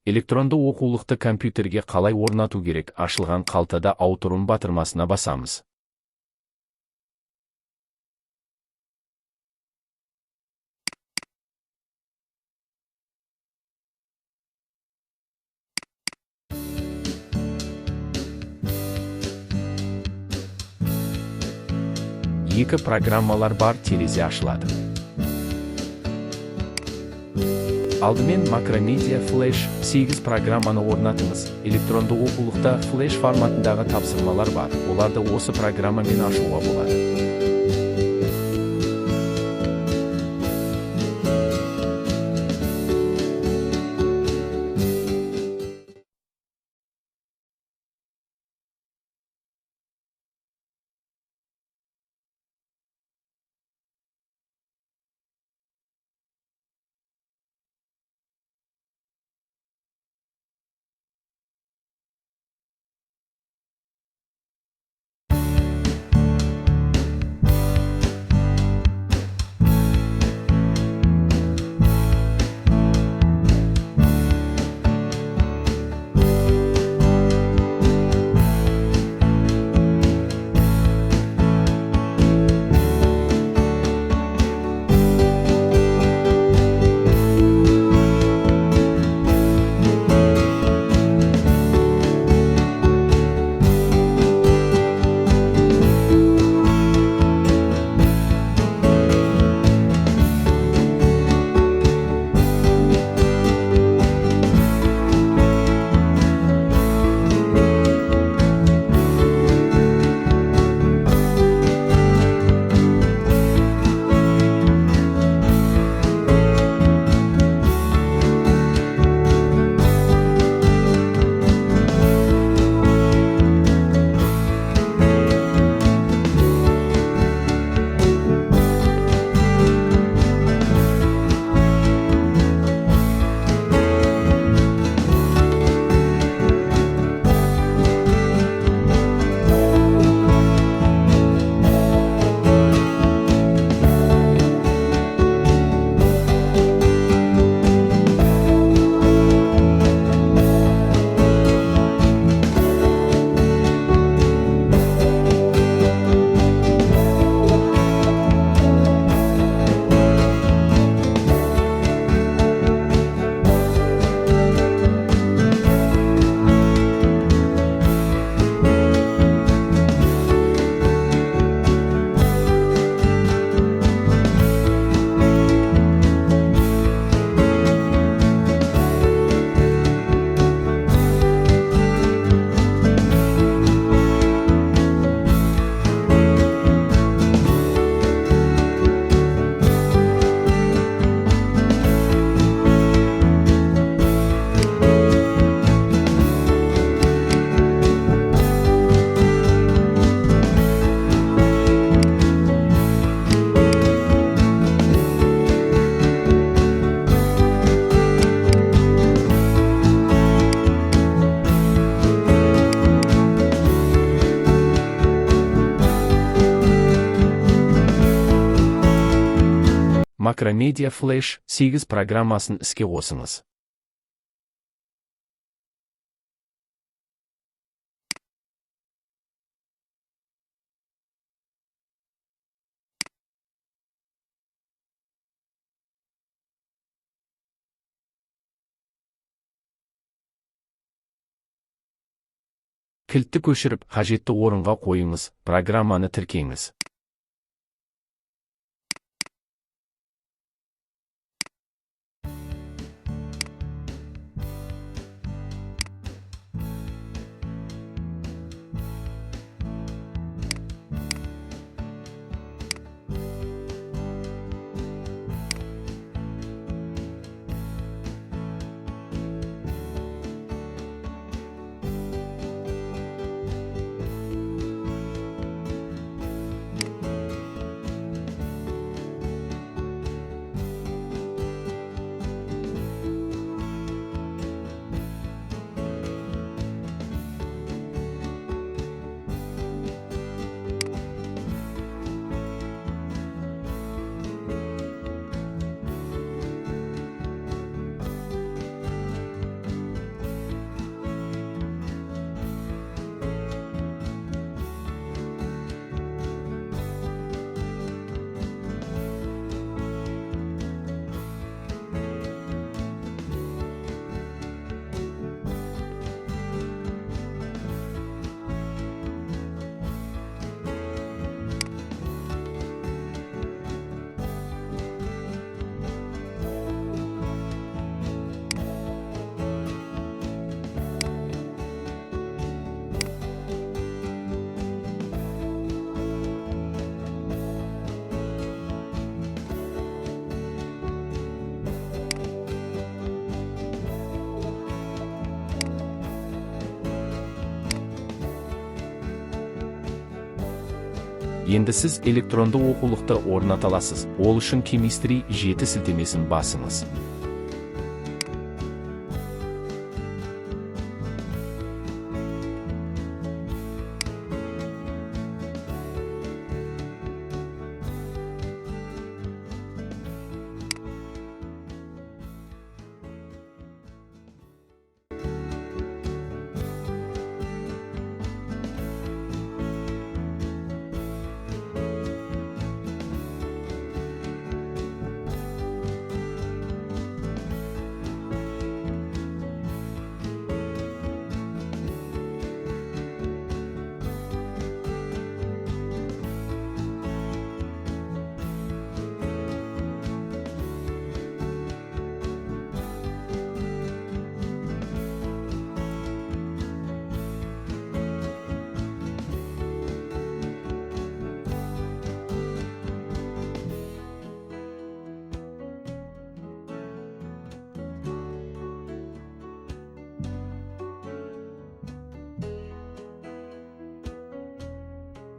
Электронды оқулықты компьютерге қалай орнату керек? Ашылған қалтада ауторым батырмасына басамыз. Екі программалар бар, терезе ашылады. Алдымен Macromedia Flash 8 программаны орнатыңыз. Электронды оқулықта Flash форматындағы тапсырмалар бар. Оларды осы программамен ашуға болады. Macromedia Flash 8 программасын іске қосыңыз. Кілтті көшіріп, қажетті орынға қойыңыз, программаны тіркеңіз. Енді сіз электронды оқулықты орната аласыз. Ол үшін Chemistry 7 сілтемесін басыңыз.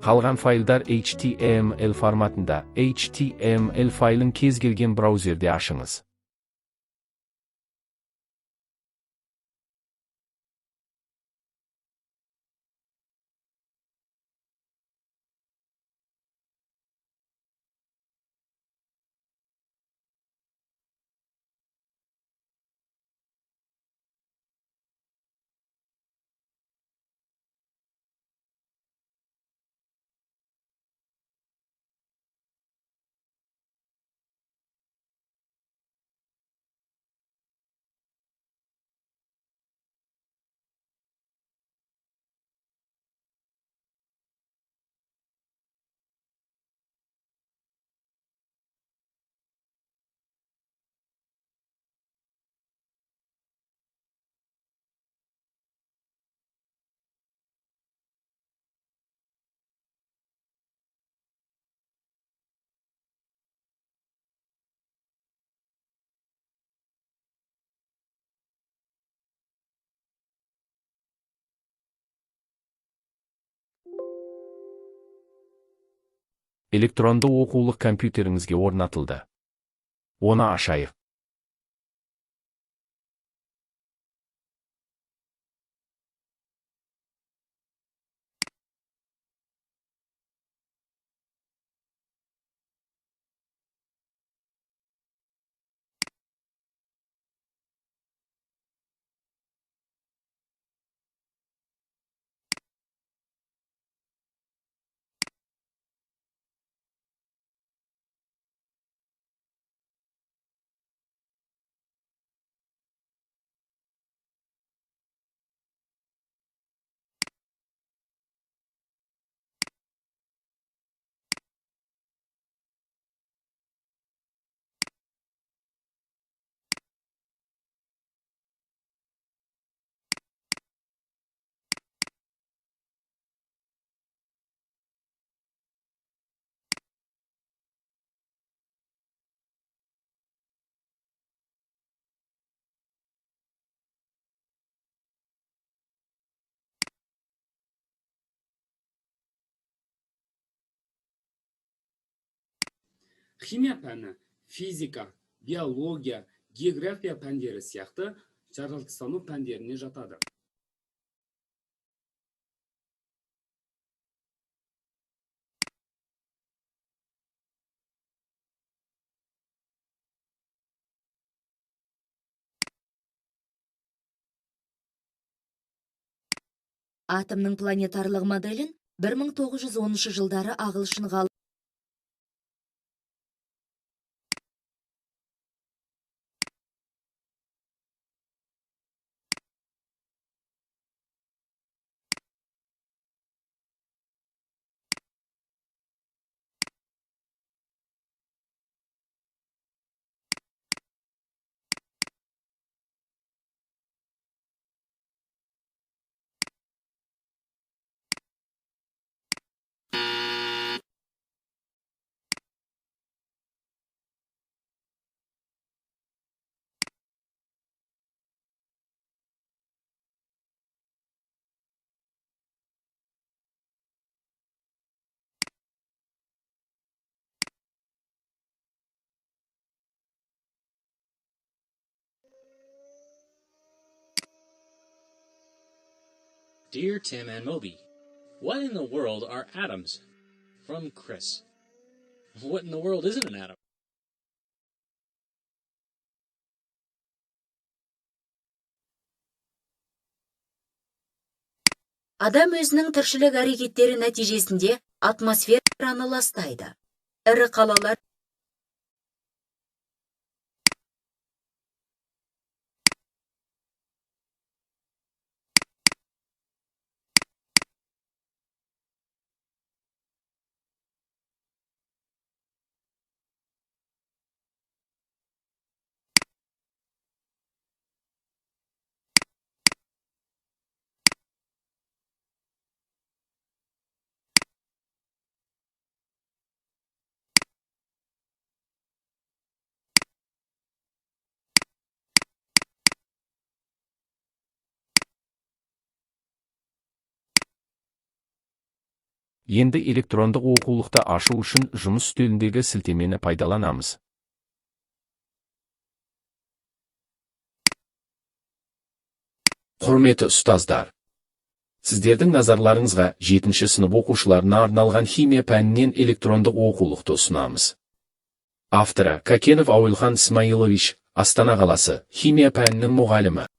Қалған файлдар HTML форматында. HTML файлын кез келген браузерде ашыңыз. Электронды оқулық компьютеріңізге орнатылды. Оны ашайық. Химия пәні, физика, биология, география пәндері сияқты жаратылыстану пәндеріне жатады. Атомның планетарлық моделін 1910 жылдары ағылшын ғалым Dear Tim and Moby, what in the world are atoms? From Chris. What in the world isn't an atom? Адам өзінің тіршілік әрекеттері нәтижесінде атмосфераны ластайды. Ірі қалалар Енді электрондық оқулықты ашу үшін жұмыс үстеліндегі сілтемені пайдаланамыз. Құрметті ұстаздар, сіздердің назарларыңызға 7-ші сынып оқушыларына арналған химия пәнінен электрондық оқулықты ұсынамыз. Авторы Кокенов Ауелхан Исмаилович, Астана қаласы, химия пәнінің мұғалімі.